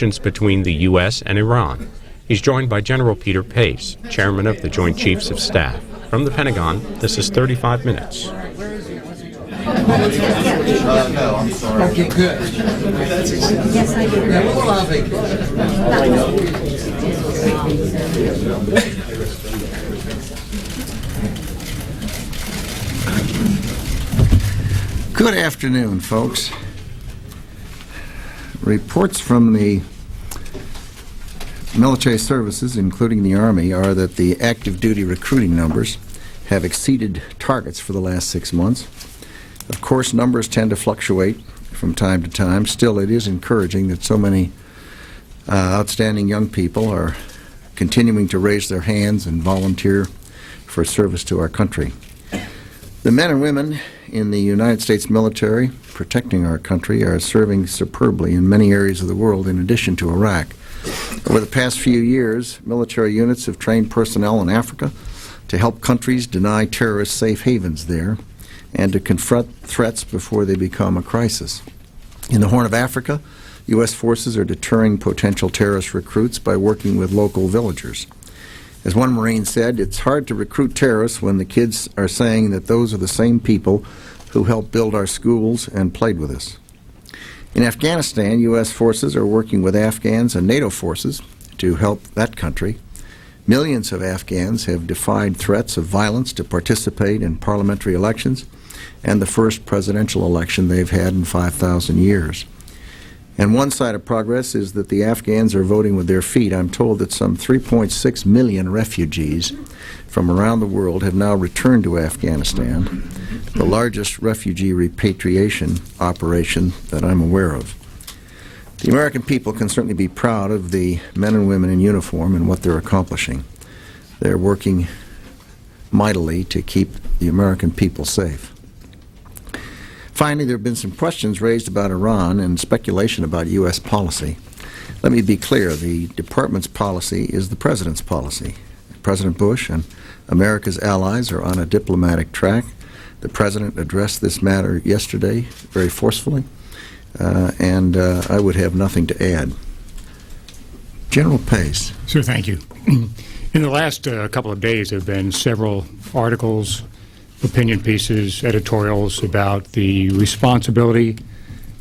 relations between the U.S. and Iran. He's joined by General Peter Pace, Chairman of the Joint Chiefs of Staff. From the Pentagon, this is 35 Minutes. No, I'm sorry. Okay, good. Yes, I do. Yeah, we'll allow Good afternoon, folks. Reports from the military services, including the Army, are that the active duty recruiting numbers have exceeded targets for the last 6 months. Of course, numbers tend to fluctuate from time to time. Still, it is encouraging that so many outstanding young people are continuing to raise their hands and volunteer for service to our country. The men and women in the United States military protecting our country are serving superbly in many areas of the world in addition to Iraq. Over the past few years, military units have trained personnel in Africa to help countries deny terrorists safe havens there and to confront threats before they become a crisis. In the Horn of Africa, U.S. forces are deterring potential terrorist recruits by working with local villagers. As one Marine said, it's hard to recruit terrorists when the kids are saying that those are the same people who helped build our schools and played with us. In Afghanistan, U.S. forces are working with Afghans and NATO forces to help that country. Millions of Afghans have defied threats of violence to participate in parliamentary elections and the first presidential election they've had in 5,000 years. And one side of progress is that the Afghans are voting with their feet. I'm told that some 3.6 million refugees from around the world have now returned to Afghanistan, the largest refugee repatriation operation that I'm aware of. The American people can certainly be proud of the men and women in uniform and what they're accomplishing. They're working mightily to keep the American people safe. Finally, there have been some questions raised about Iran and speculation about U.S. policy. Let me be clear. The Department's policy is the President's policy. President Bush and America's allies are on a diplomatic track. The President addressed this matter yesterday very forcefully, and I would have nothing to add. General Pace. Sir, thank you. In the last couple of days, there have been several articles, opinion pieces, editorials about the responsibility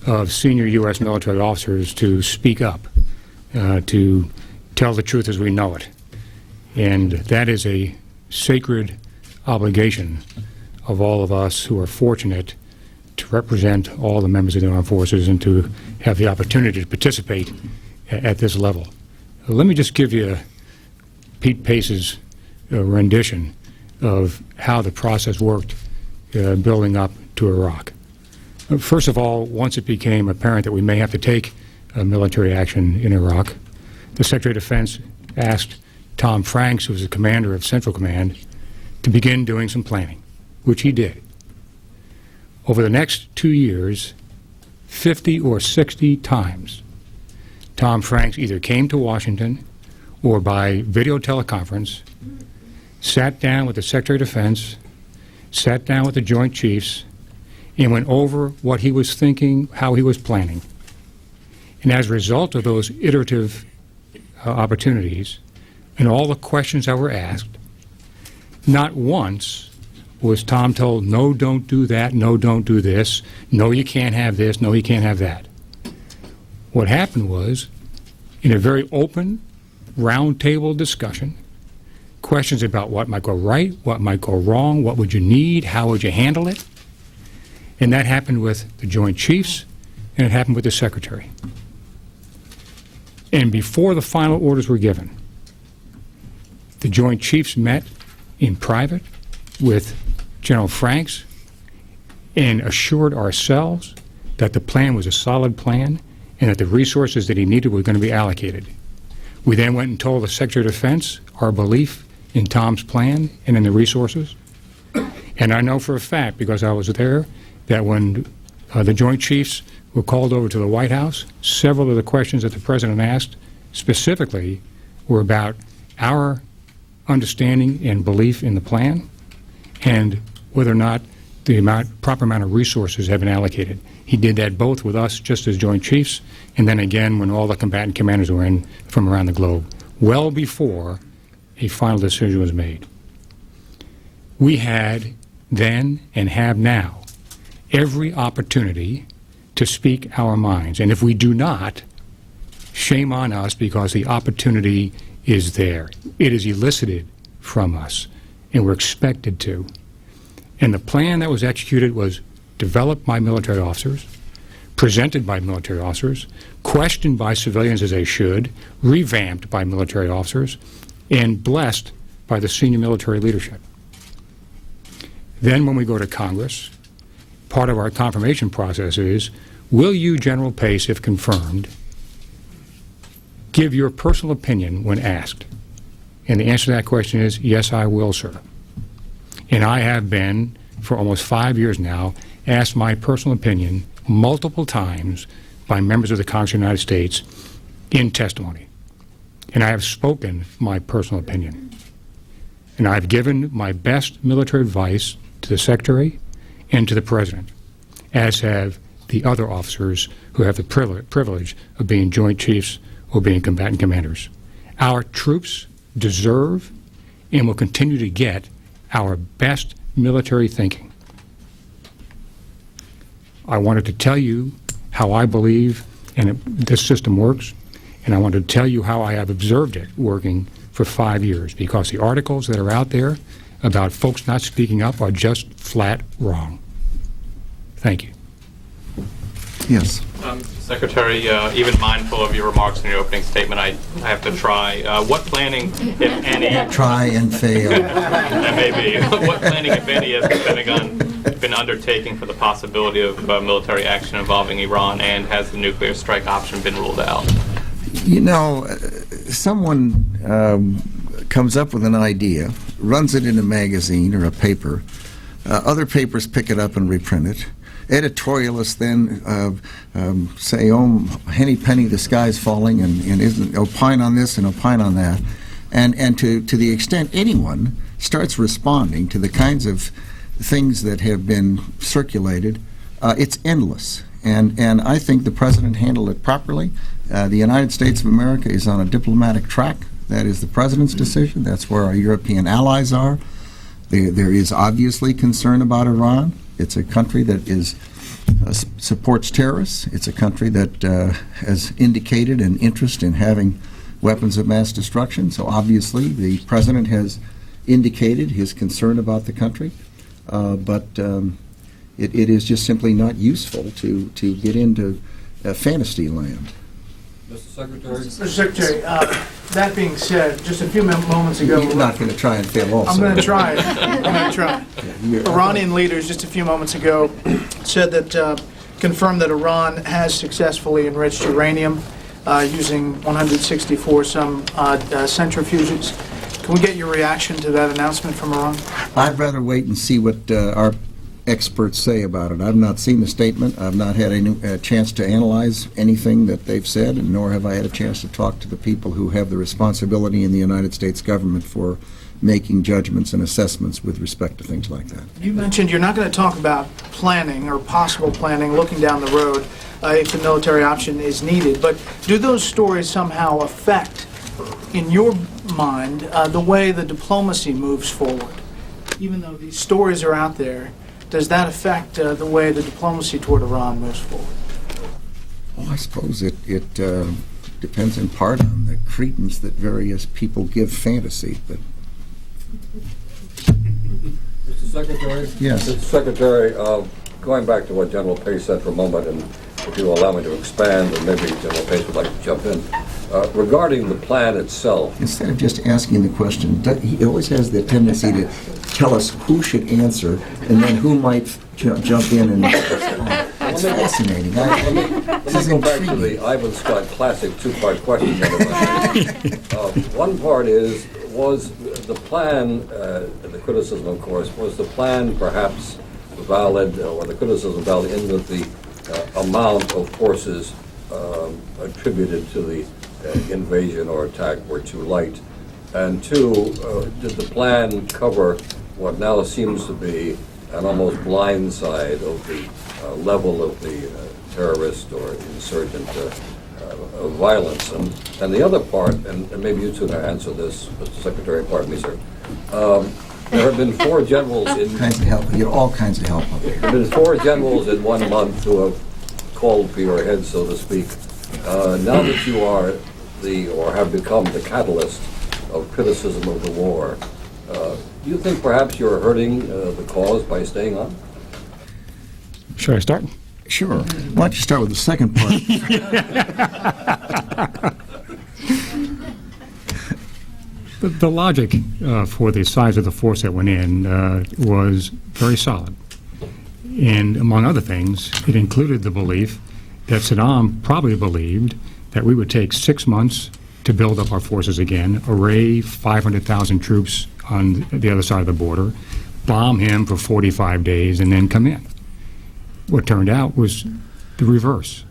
of senior U.S. military officers to speak up, to tell the truth as we know it. And that is a sacred obligation of all of us who are fortunate to represent all the members of the armed forces and to have the opportunity to participate at this level. Let me just give you Pete Pace's rendition of how the process worked building up to Iraq. First of all, once it became apparent that we may have to take military action in Iraq, the Secretary of Defense asked Tom Franks, who was the commander of Central Command, to begin doing some planning, which he did. Over the next 2 years, 50 or 60 times, Tom Franks either came to Washington or by video teleconference, sat down with the Secretary of Defense, sat down with the Joint Chiefs, and went over what he was thinking, how he was planning. And as a result of those iterative opportunities and all the questions that were asked, not once was Tom told, no, don't do that, no, don't do this, no, you can't have this, no, you can't have that. What happened was, in a very open, round-table discussion, questions about what might go right, what might go wrong, what would you need, how would you handle it, and that happened with the Joint Chiefs, and it happened with the Secretary. And before the final orders were given, the Joint Chiefs met in private with General Franks and assured ourselves that the plan was a solid plan and that the resources that he needed were going to be allocated. We then went and told the Secretary of Defense our belief in Tom's plan and in the resources. And I know for a fact, because I was there, that when the Joint Chiefs were called over to the White House, several of the questions that the President asked specifically were about our understanding and belief in the plan and whether or not the proper amount of resources have been allocated. He did that both with us just as Joint Chiefs, and then again when all the combatant commanders were in from around the globe, well before a final decision was made. We had then and have now every opportunity to speak our minds. And if we do not, shame on us, because the opportunity is there. It is elicited from us, and we're expected to. And the plan that was executed was developed by military officers, presented by military officers, questioned by civilians as they should, revamped by military officers, and blessed by the senior military leadership. Then when we go to Congress, part of our confirmation process is, will you, General Pace, if confirmed, give your personal opinion when asked? And the answer to that question is, yes, I will, sir. And I have been, for almost 5 years now, asked my personal opinion multiple times by members of the Congress of the United States in testimony. And I have spoken my personal opinion. And I've given my best military advice to the Secretary and to the President, as have the other officers who have the privilege of being Joint Chiefs or being combatant commanders. Our troops deserve and will continue to get our best military thinking. I wanted to tell you how I believe this system works, and I wanted to tell you how I have observed it working for 5 years, because the articles that are out there about folks not speaking up are just flat wrong. Thank you. Yes. Secretary, even mindful of your remarks in your opening statement, I have to try. What planning, if any, Try and fail. that may be, what planning, if any, has the Pentagon been undertaking for the possibility of military action involving Iran, and has the nuclear strike option been ruled out? You know, someone comes up with an idea, runs it in a magazine or a paper. Other papers pick it up and reprint it. Editorialists then say, oh, henny penny, the sky's falling, and isn't opine on this and opine on that. And to the extent anyone starts responding to the kinds of things that have been circulated, it's endless. And I think the President handled it properly. The United States of America is on a diplomatic track. That is the President's decision. That's where our European allies are. There is obviously concern about Iran. It's a country that supports terrorists. It's a country that has indicated an interest in having weapons of mass destruction. So obviously the President has indicated his concern about the country. But it is just simply not useful to get into fantasy land. Mr. Secretary? Mr. Secretary, that being said, just a few moments ago... You're not going to try and fail also. I'm going to try it. I'm going to try. Iranian leaders just a few moments ago said that, confirmed that Iran has successfully enriched uranium using 164 some centrifuges. Can we get your reaction to that announcement from Iran? I'd rather wait and see what our experts say about it. I've not seen the statement. I've not had a chance to analyze anything that they've said, and nor have I had a chance to talk to the people who have the responsibility in the United States government for making judgments and assessments with respect to things like that. You mentioned you're not going to talk about planning or possible planning, looking down the road if the military option is needed, but do those stories somehow affect, in your mind, the way the diplomacy moves forward? Even though these stories are out there, does that affect the way the diplomacy toward Iran moves forward? Well, I suppose it depends in part on the credence that various people give fantasy. But Mr. Secretary? Yes. Mr. Secretary, going back to what General Pace said for a moment, and if you will allow me to expand, and maybe General Pace would like to jump in, regarding the plan itself. Instead of just asking the question, he always has the tendency to tell us who should answer and then who might jump in and respond. It's fascinating. Let me go back to the Ivan Scott classic two-part question. One part is, was the plan, the criticism, of course, was the plan perhaps valid, or the criticism valid in that the amount of forces attributed to the invasion or attack were too light? And two, did the plan cover what now seems to be an almost blind side of the level of the terrorist or insurgent violence. And the other part, and maybe you two can answer this, Mr. Secretary, pardon me, sir. There have been 4 generals in... Kinds of help. You get all kinds of help up here. There have been 4 generals in 1 month who have called for your head, so to speak. Now that you are or have become the catalyst of criticism of the war, do you think perhaps you're hurting the cause by staying on? Should I start? Sure. Why don't you start with the second part? The logic for the size of the force that went in was very solid. And among other things, it included the belief that Saddam probably believed that we would take 6 months to build up our forces again, array 500,000 troops on the other side of the border, bomb him for 45 days, and then come in. What turned out was the reverse.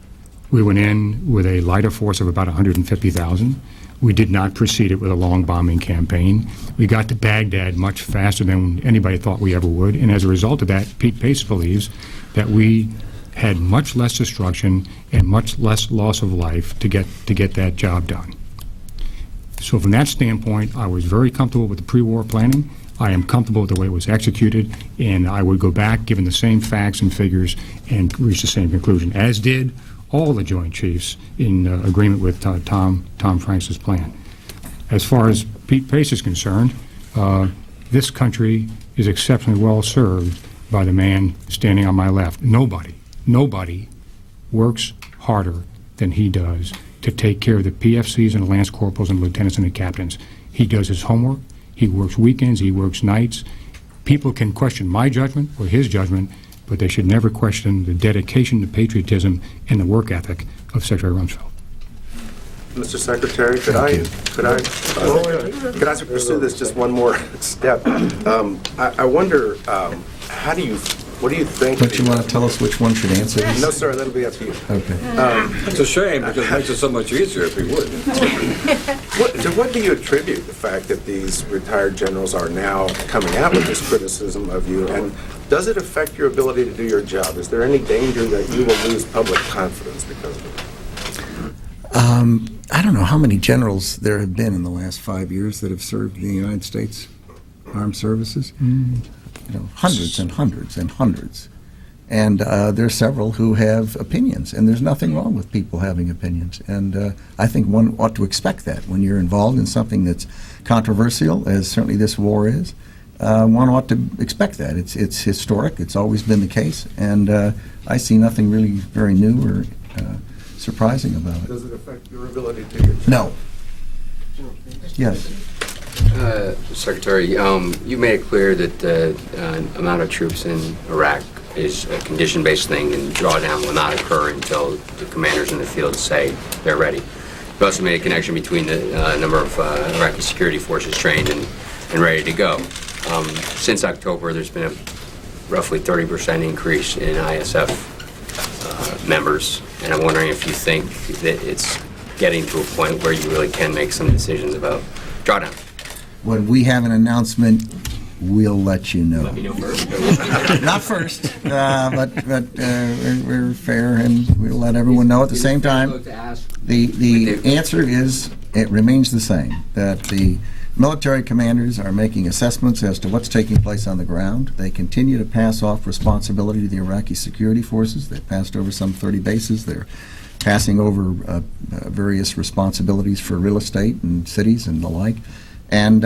We went in with a lighter force of about 150,000. We did not precede it with a long bombing campaign. We got to Baghdad much faster than anybody thought we ever would, and as a result of that, Pete Pace believes that we had much less destruction and much less loss of life to get that job done. So from that standpoint, I was very comfortable with the pre-war planning. I am comfortable with the way it was executed, and I would go back, given the same facts and figures, and reach the same conclusion, as did all the Joint Chiefs in agreement with Tom Franks' plan. As far as Pete Pace is concerned, this country is exceptionally well served by the man standing on my left. Nobody works harder than he does to take care of the PFCs and the lance corporals and lieutenants and the captains. He does his homework. He works weekends. He works nights. People can question my judgment or his judgment, but they should never question the dedication, the patriotism, and the work ethic of Secretary Rumsfeld. Mr. Secretary, could I pursue this just one more step? I wonder, what do you think? Don't you want to tell us which one should answer this? No, sir, that'll be up to you. Okay. It's a shame, because it makes it so much easier if he would. To what do you attribute the fact that these retired generals are now coming out with this criticism of you, and does it affect your ability to do your job? Is there any danger that you will lose public confidence because of it? I don't know how many generals there have been in the last 5 years that have served in the United States Armed Services. Hundreds and hundreds and hundreds. And there are several who have opinions, and there's nothing wrong with people having opinions. And I think one ought to expect that when you're involved in something that's controversial, as certainly this war is. One ought to expect that. It's historic. It's always been the case. And I see nothing really very new or surprising about it. Does it affect your ability to do your job? No. Yes. Secretary, you made it clear that the amount of troops in Iraq is a condition-based thing, and drawdown will not occur until the commanders in the field say they're ready. You also made a connection between the number of Iraqi security forces trained and ready to go. Since October, there's been a roughly 30% increase in ISF members, and I'm wondering if you think that it's getting to a point where you really can make some decisions about drawdown. When we have an announcement, we'll let you know. Let me know first. Not first, but we're fair, and we'll let everyone know at the same time. The answer is, it remains the same, that the military commanders are making assessments as to what's taking place on the ground. They continue to pass off responsibility to the Iraqi security forces. They've passed over some 30 bases. They're passing over various responsibilities for real estate and cities and the like. And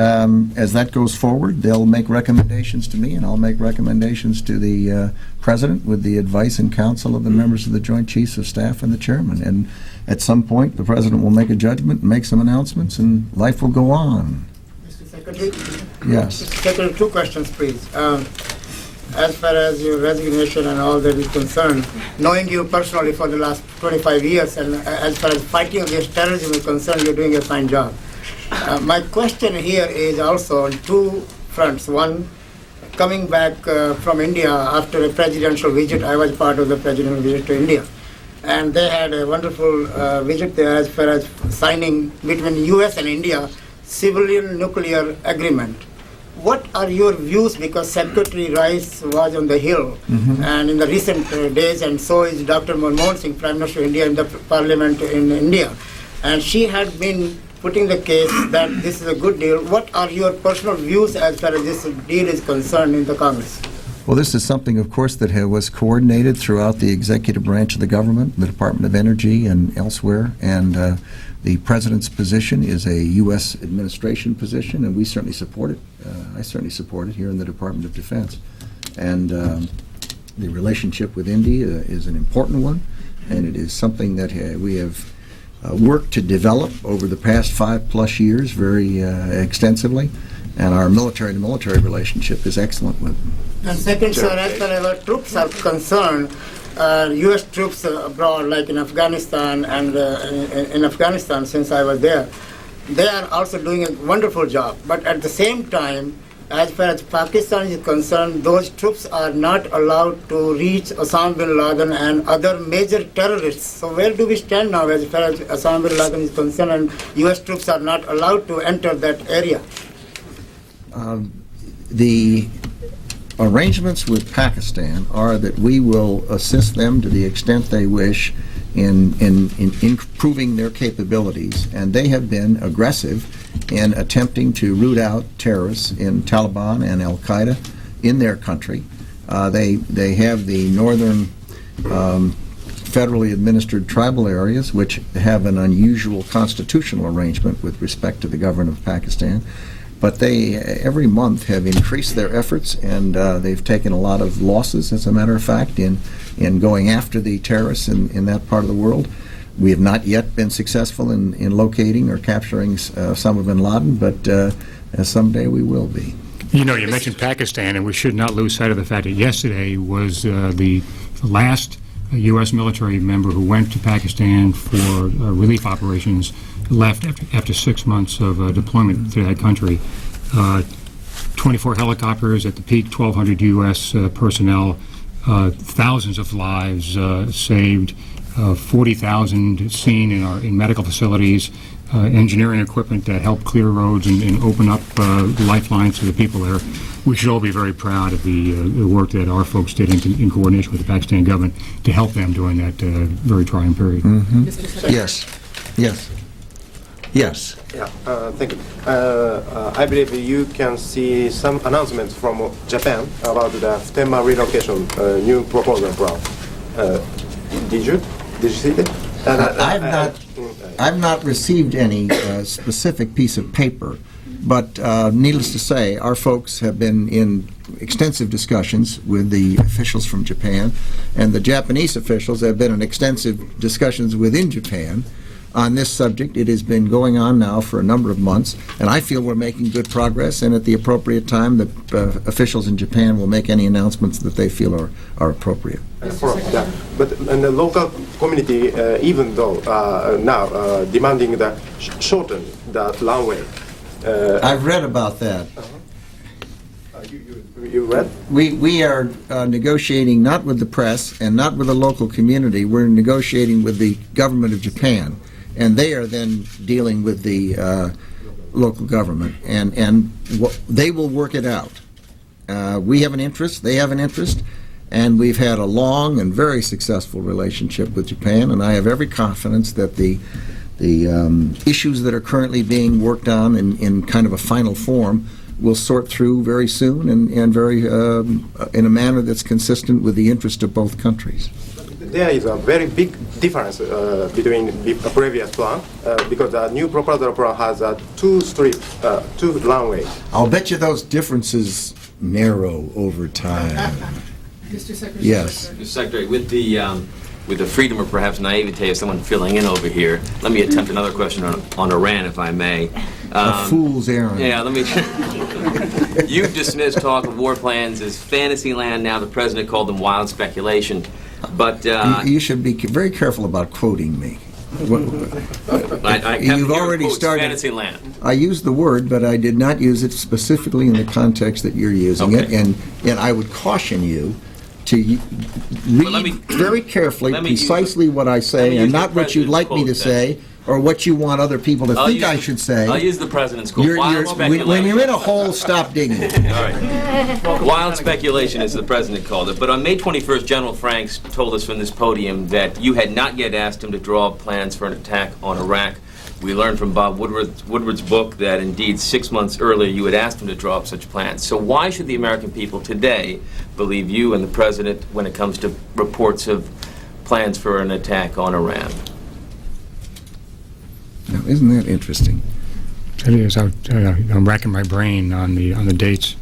as that goes forward, they'll make recommendations to me, and I'll make recommendations to the President with the advice and counsel of the members of the Joint Chiefs of Staff and the Chairman. And at some point, the President will make a judgment and make some announcements, and life will go on. Mr. Secretary? Yes. Mr. Secretary, 2 questions, please. As far as your resignation and all that is concerned, knowing you personally for the last 25 years, and as far as fighting against terrorism is concerned, you're doing a fine job. My question here is also on 2 fronts. One, coming back from India after a presidential visit. I was part of the presidential visit to India. And they had a wonderful visit there as far as signing between U.S. and India civilian nuclear agreement. what are your views? Because Secretary Rice was on the Hill, and in the recent days, and so is Dr. Manmohan Singh, Prime Minister of India, in the Parliament in India, and she had been putting the case that this is a good deal. What are your personal views as far as this deal is concerned in the Congress? Well, this is something, of course, that was coordinated throughout the executive branch of the government, the Department of Energy and elsewhere, and the President's position is a U.S. administration position, and we certainly support it. I certainly support it here in the Department of Defense. And the relationship with India is an important one, and it is something that we have worked to develop over the past 5+ years very extensively, and our military-to-military relationship is excellent with them. And second, sir, as far as our troops are concerned, U.S. troops abroad, like in Afghanistan and in Afghanistan, since I was there, they are also doing a wonderful job. But at the same time, as far as Pakistan is concerned, those troops are not allowed to reach Osama bin Laden and other major terrorists. So where do we stand now as far as Osama bin Laden is concerned, and U.S. troops are not allowed to enter that area? The arrangements with Pakistan are that we will assist them to the extent they wish in improving their capabilities, and they have been aggressive in attempting to root out terrorists in Taliban and Al-Qaeda in their country. They have the northern federally administered tribal areas, which have an unusual constitutional arrangement with respect to the government of Pakistan. But they, every month, have increased their efforts, and they've taken a lot of losses, as a matter of fact, in going after the terrorists in that part of the world. We have not yet been successful in locating or capturing Osama bin Laden, but someday we will be. You know, you mentioned Pakistan, and we should not lose sight of the fact that yesterday was the last U.S. military member who went to Pakistan for relief operations left after 6 months of deployment to that country. 24 helicopters at the peak, 1,200 U.S. personnel, thousands of lives saved, 40,000 seen in medical facilities, engineering equipment that helped clear roads and open up lifelines to the people there. We should all be very proud of the work that our folks did in coordination with the Pakistan government to help them during that very trying period. Yes. Yes. Yes. Yeah, thank you. I believe you can see some announcements from Japan about the Futenma relocation new proposal plan. Did you see that? I've not received any specific piece of paper, but needless to say, our folks have been in extensive discussions with the officials from Japan, and the Japanese officials have been in extensive discussions within Japan on this subject. It has been going on now for a number of months, and I feel we're making good progress, and at the appropriate time, the officials in Japan will make any announcements that they feel are appropriate. Yeah. But in the local community, even though now demanding the shorten the runway. I've read about that. You read? We are negotiating not with the press and not with the local community. We're negotiating with the government of Japan, and they are then dealing with the local government, and they will work it out. We have an interest, they have an interest, and we've had a long and very successful relationship with Japan, and I have every confidence that the issues that are currently being worked on in kind of a final form will sort through very soon and very in a manner that's consistent with the interest of both countries. There is a very big difference between the previous plan because the new proposal plan has two runways. I'll bet you those differences narrow over time. Mr. Secretary. Yes. Mr. Secretary, with the freedom or perhaps naivete of someone filling in over here, let me attempt another question on Iran, if I may. A fool's errand. Yeah, let me. You've dismissed talk of war plans as fantasy land. Now the president called them wild speculation. But you should be very careful about quoting me. You've already started. Fantasy land. I used the word, but I did not use it specifically in the context that you're using it, and I would caution you to read very carefully precisely what I say, and not what you'd like me to say, or what you want other people to think I should say. I'll use the president's quote. Wild speculation. When you're in a hole, stop digging. All right. Wild speculation, as the president called it. But on May 21st, General Franks told us from this podium that you had not yet asked him to draw up plans for an attack on Iraq. We learned from Bob Woodward's book that indeed 6 months earlier you had asked him to draw up such plans. So why should the American people today believe you and the president when it comes to reports of plans for an attack on Iran? Now, isn't that interesting? It is. I'm racking my brain on the dates.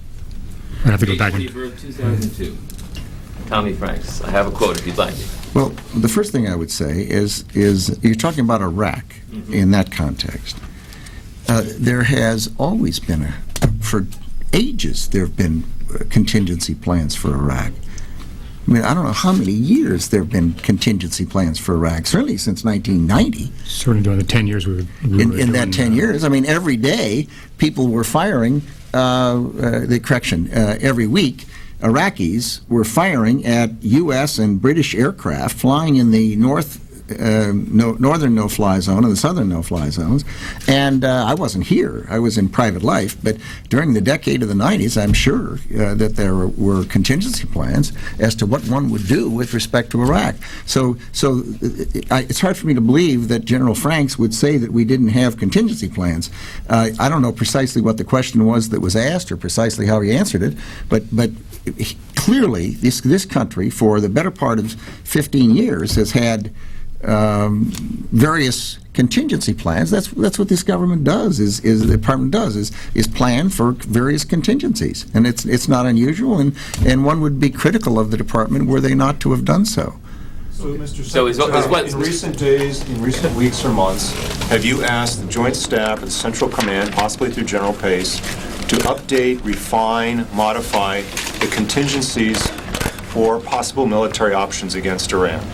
I have to go back and. 2002. Tommy Franks. I have a quote if you'd like it. Well, the first thing I would say is you're talking about Iraq in that context. There has always been for ages there have been contingency plans for Iraq. I mean, I don't know how many years there have been contingency plans for Iraq, certainly since 1990. Certainly during the 10 years we were in that 10 years, I mean, every day people were firing, every week, Iraqis were firing at U.S. and British aircraft flying in the northern no-fly zone and the southern no-fly zones. And I wasn't here. I was in private life. But during the decade of the 90s, I'm sure that there were contingency plans as to what one would do with respect to Iraq. So it's hard for me to believe that General Franks would say that we didn't have contingency plans. I don't know precisely what the question was that was asked or precisely how he answered it, but clearly this country, for the better part of 15 years, has had various contingency plans. That's what this government does. Is the department does is plan for various contingencies, and it's not unusual. And one would be critical of the department were they not to have done so. So, Mr. Secretary, in recent days, in recent weeks or months, have you asked the Joint Staff and Central Command, possibly through General Pace, to update, refine, modify the contingencies for possible military options against Iran?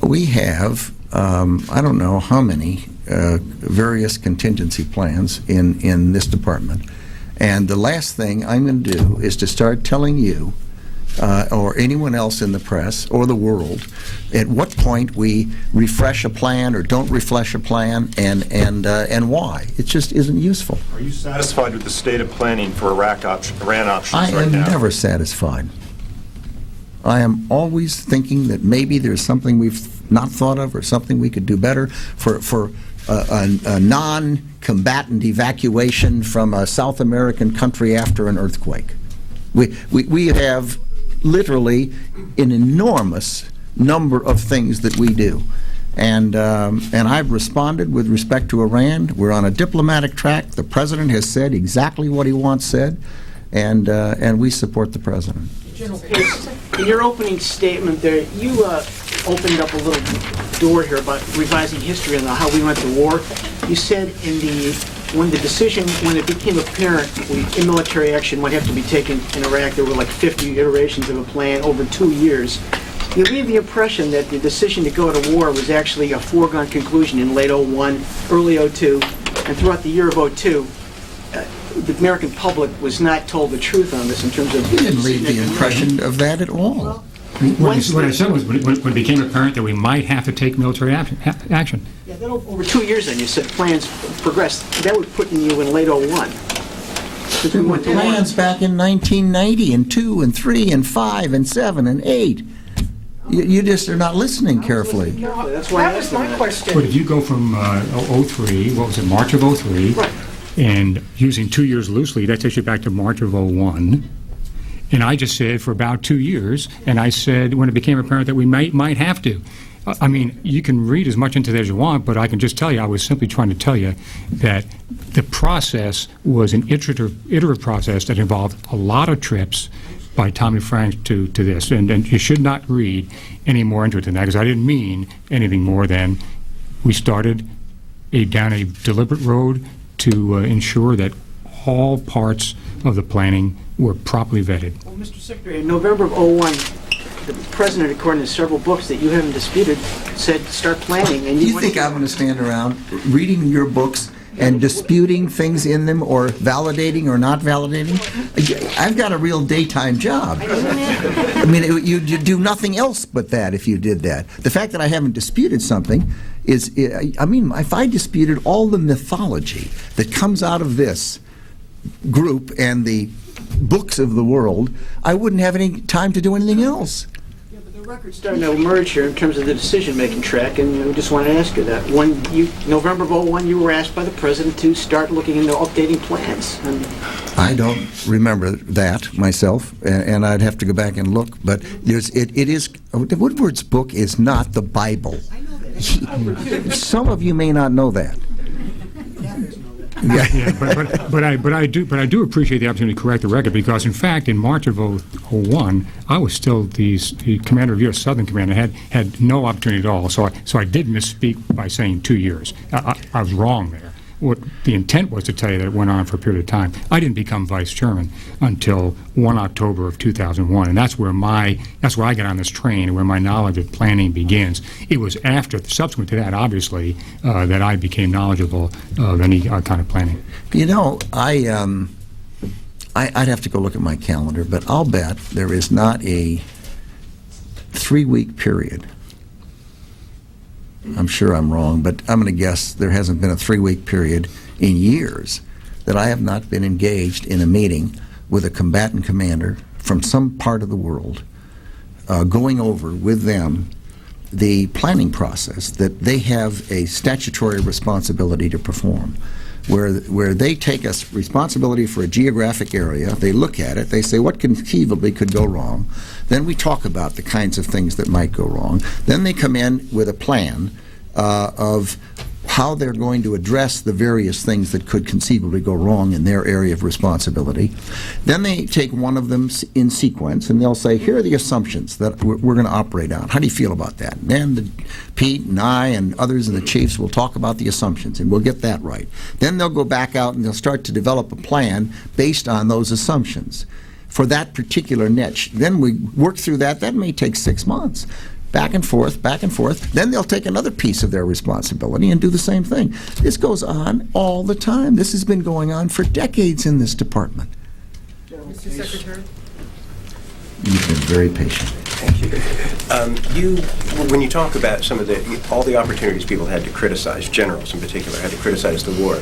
We have, I don't know how many various contingency plans in this department. And the last thing I'm going to do is to start telling you or anyone else in the press or the world at what point we refresh a plan or don't refresh a plan and why. It just isn't useful. Are you satisfied with the state of planning for Iran options right now? I am never satisfied. I am always thinking that maybe there's something we've not thought of or something we could do better for a non-combatant evacuation from a South American country after an earthquake. We have literally an enormous number of things that we do. And I've responded with respect to Iran. We're on a diplomatic track. The president has said exactly what he wants said, and we support the president. General Pace, in your opening statement there, you opened up a little door here about revising history and how we went to war. You said when it became apparent military action might have to be taken in Iraq, there were like 50 iterations of a plan over 2 years. You leave the impression that the decision to go to war was actually a foregone conclusion in late '01, early '02, and throughout the year of '02. The American public was not told the truth on this in terms of... You didn't leave the impression of that at all. What I said was when it became apparent that we might have to take military action. Yeah, then over 2 years then you said plans progressed. That would put you in late '01. There were plans back in 1990 and 2 and 3 and 5 and 7 and 8. You just are not listening carefully. That's why that was my question. But if you go from 03, what was it, March of 03, right. And using 2 years loosely, that takes you back to March of 01. And I just said for about 2 years, and I said when it became apparent that we might have to. I mean, you can read as much into that as you want, but I can just tell you, I was simply trying to tell you that the process was an iterative process that involved a lot of trips by Tommy Franks to this. And you should not read any more into it than that, because I didn't mean anything more than we started down a deliberate road to ensure that all parts of the planning were properly vetted. Well, Mr. Secretary, in November of '01, the President, according to several books that you haven't disputed, said start planning. And you think I'm going to stand around reading your books and disputing things in them or validating or not validating. I've got a real daytime job. I mean, you'd do nothing else but that if you did that. The fact that I haven't disputed something is, I mean, if I disputed all the mythology that comes out of this group and the books of the world, I wouldn't have any time to do anything else. Yeah, but the record's starting to emerge here in terms of the decision-making track, and we just want to ask you that. When November of '01, you were asked by the president to start looking into updating plans. I don't remember that myself, and I'd have to go back and look, but it is, Woodward's book is not the Bible. I know that. Some of you may not know that. Yeah, but I do appreciate the opportunity to correct the record, because in fact in March of '01 I was still the commander of U.S. Southern Command and had no opportunity at all. So I did misspeak by saying 2 years. I was wrong there. What the intent was to tell you that it went on for a period of time. I didn't become vice chairman until 1 October of 2001, and that's where I got on this train and where my knowledge of planning begins. It was subsequent to that, obviously, that I became knowledgeable of any kind of planning. You know, I'd have to go look at my calendar, but I'll bet there is not a 3-week period. I'm sure I'm wrong, but I'm going to guess there hasn't been a 3-week period in years that I have not been engaged in a meeting with a combatant commander from some part of the world, going over with them the planning process that they have a statutory responsibility to perform, where they take us responsibility for a geographic area, they look at it, they say what conceivably could go wrong, then we talk about the kinds of things that might go wrong, then they come in with a plan of how they're going to address the various things that could conceivably go wrong in their area of responsibility. Then they take one of them in sequence and they'll say, here are the assumptions that we're going to operate on. How do you feel about that? And then Pete and I and others and the chiefs will talk about the assumptions and we'll get that right. Then they'll go back out and they'll start to develop a plan based on those assumptions for that particular niche. Then we work through that. That may take 6 months. Back and forth, back and forth. Then they'll take another piece of their responsibility and do the same thing. This goes on all the time. This has been going on for decades in this department. Mr. Secretary? You've been very patient. Thank you. When you talk about some of all the opportunities people had to criticize, generals in particular, had to criticize the war,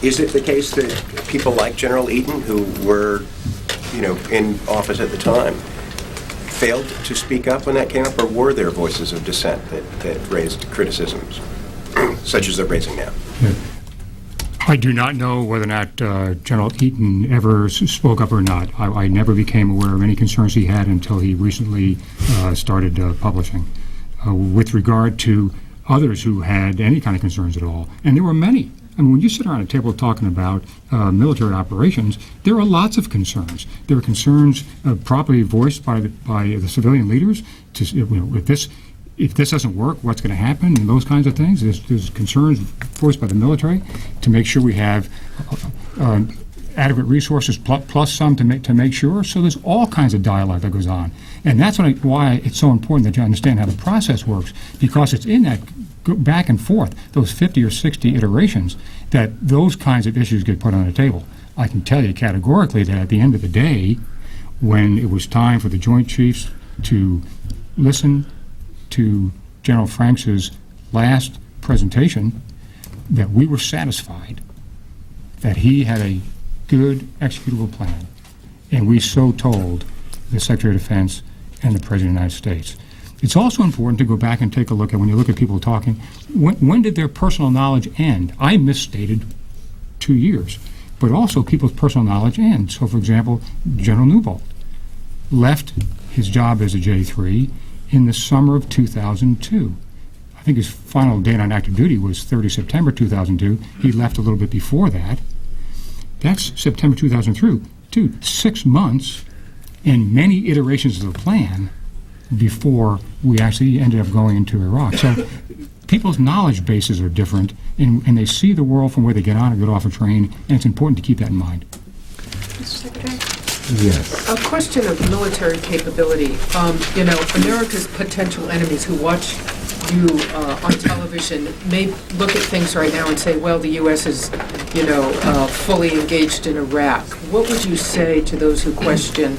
is it the case that people like General Eaton, who were, in office at the time, failed to speak up when that came up, or were there voices of dissent that raised criticisms, such as they're raising now? I do not know whether or not General Eaton ever spoke up or not. I never became aware of any concerns he had until he recently started publishing. With regard to others who had any kind of concerns at all, and there were many. I mean, when you sit around a table talking about military operations, there are lots of concerns. There are concerns properly voiced by the civilian leaders. If this doesn't work, what's going to happen, and those kinds of things. There's concerns voiced by the military to make sure we have adequate resources plus some to make sure. So there's all kinds of dialogue that goes on, and that's why it's so important that you understand how the process works, because it's in that back and forth, those 50 or 60 iterations, that those kinds of issues get put on the table. I can tell you categorically that at the end of the day, when it was time for the Joint Chiefs to listen to General Franks' last presentation, that we were satisfied that he had a good executable plan, and we so told the Secretary of Defense and the President of the United States. It's also important to go back and take a look at, when you look at people talking, when did their personal knowledge end? I misstated 2 years, but also people's personal knowledge end. So, for example, General Newbold left his job as a J3 in the summer of 2002. I think his final date on active duty was 30 September 2002. He left a little bit before that. That's September 2002, 6 months and many iterations of the plan before we actually ended up going into Iraq. So people's knowledge bases are different, and they see the world from where they get on or get off a train, and it's important to keep that in mind. Mr. Secretary? Yes. A question of military capability. America's potential enemies who watch you on television may look at things right now and say, well, the U.S. is, fully engaged in Iraq. What would you say to those who question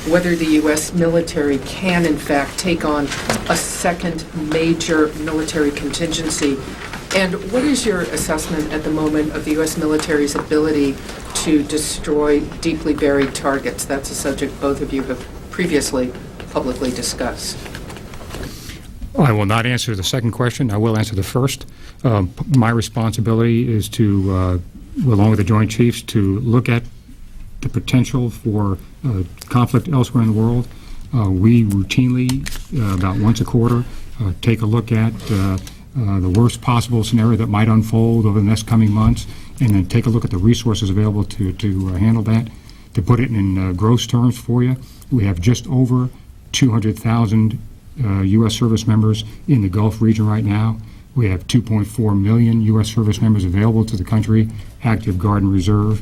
whether the U.S. military can, in fact, take on a second major military contingency? And what is your assessment at the moment of the U.S. military's ability to destroy deeply buried targets? That's a subject both of you have previously publicly discussed. I will not answer the second question. I will answer the first. My responsibility is to, along with the Joint Chiefs, to look at the potential for conflict elsewhere in the world. We routinely, about once a quarter, take a look at the worst possible scenario that might unfold over the next coming months, and then take a look at the resources available to handle that. To put it in gross terms for you, we have just over 200,000 U.S. service members in the Gulf region right now. We have 2.4 million U.S. service members available to the country, active Guard and Reserve.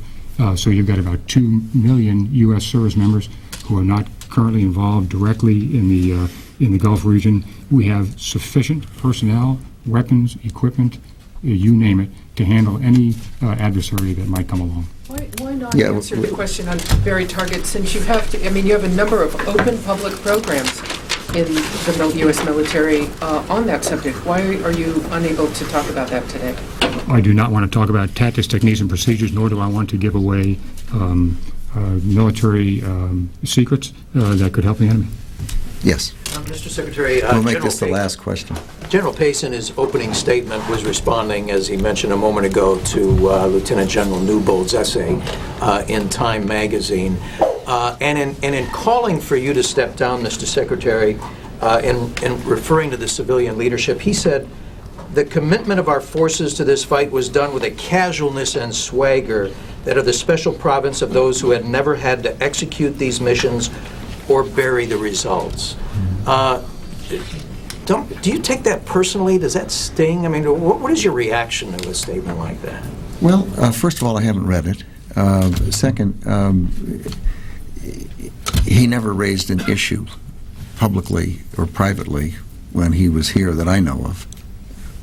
So you've got about 2 million U.S. service members who are not currently involved directly in the Gulf region. We have sufficient personnel, weapons, equipment, you name it, to handle any adversary that might come along. Why not answer the question on buried targets, since you have to, you have a number of open public programs in the U.S. military on that subject. Why are you unable to talk about that today? I do not want to talk about tactics, techniques, and procedures, nor do I want to give away military secrets that could help the enemy. Yes. Mr. Secretary, we'll make this the last question. General Pace, in his opening statement, was responding, as he mentioned a moment ago, to Lieutenant General Newbold's essay in Time magazine. And in calling for you to step down, Mr. Secretary, in referring to the civilian leadership, he said, the commitment of our forces to this fight was done with a casualness and swagger that are the special province of those who had never had to execute these missions or bury the results. Do you take that personally? Does that sting? What is your reaction to a statement like that? Well, first of all, I haven't read it. Second, he never raised an issue publicly or privately when he was here that I know of.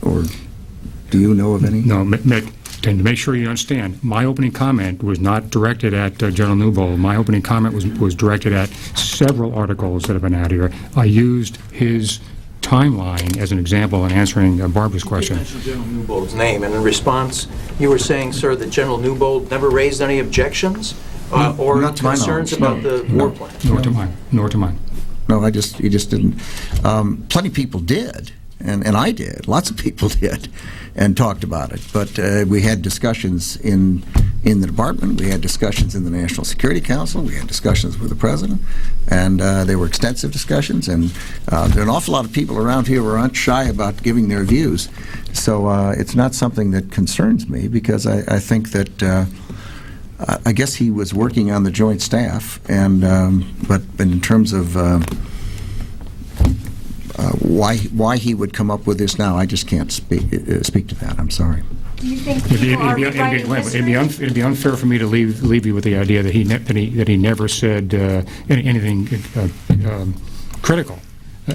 Or do you know of any? No, Mick, to make sure you understand, my opening comment was not directed at General Newbold. My opening comment was directed at several articles that have been out here. I used his timeline as an example in answering Barbara's question. You mentioned General Newbold's name, and in response, you were saying, sir, that General Newbold never raised any objections or concerns about the war plan? Nor to mine. No, he just didn't. Plenty of people did. And I did. Lots of people did, and talked about it. But we had discussions in the department. We had discussions in the National Security Council. We had discussions with the president, and they were extensive discussions. And there are an awful lot of people around here who aren't shy about giving their views. So it's not something that concerns me, because I think that I guess he was working on the Joint Staff, and but in terms of why he would come up with this now, I just can't speak to that. I'm sorry. Do you think people are rewriting history? It'd be unfair for me to leave you with the idea that he never said anything critical.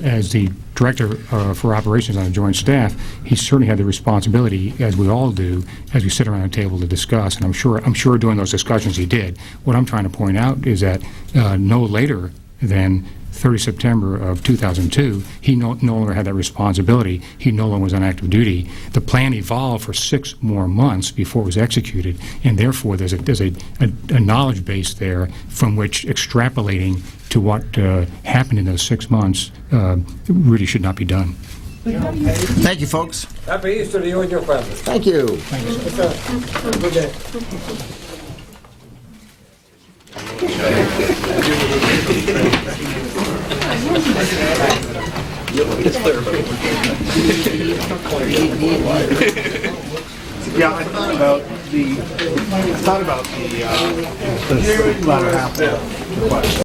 As the director for operations on the Joint Staff, he certainly had the responsibility, as we all do, as we sit around a table to discuss. And I'm sure during those discussions he did. What I'm trying to point out is that no later than 30 September of 2002, he no longer had that responsibility. He no longer was on active duty. The plan evolved for 6 more months before it was executed, and therefore there's a knowledge base there from which extrapolating to what happened in those 6 months really should not be done. Thank you, folks. Happy Easter to you and your family. Thank you. Good day. Yeah, I thought about the latter half of the question.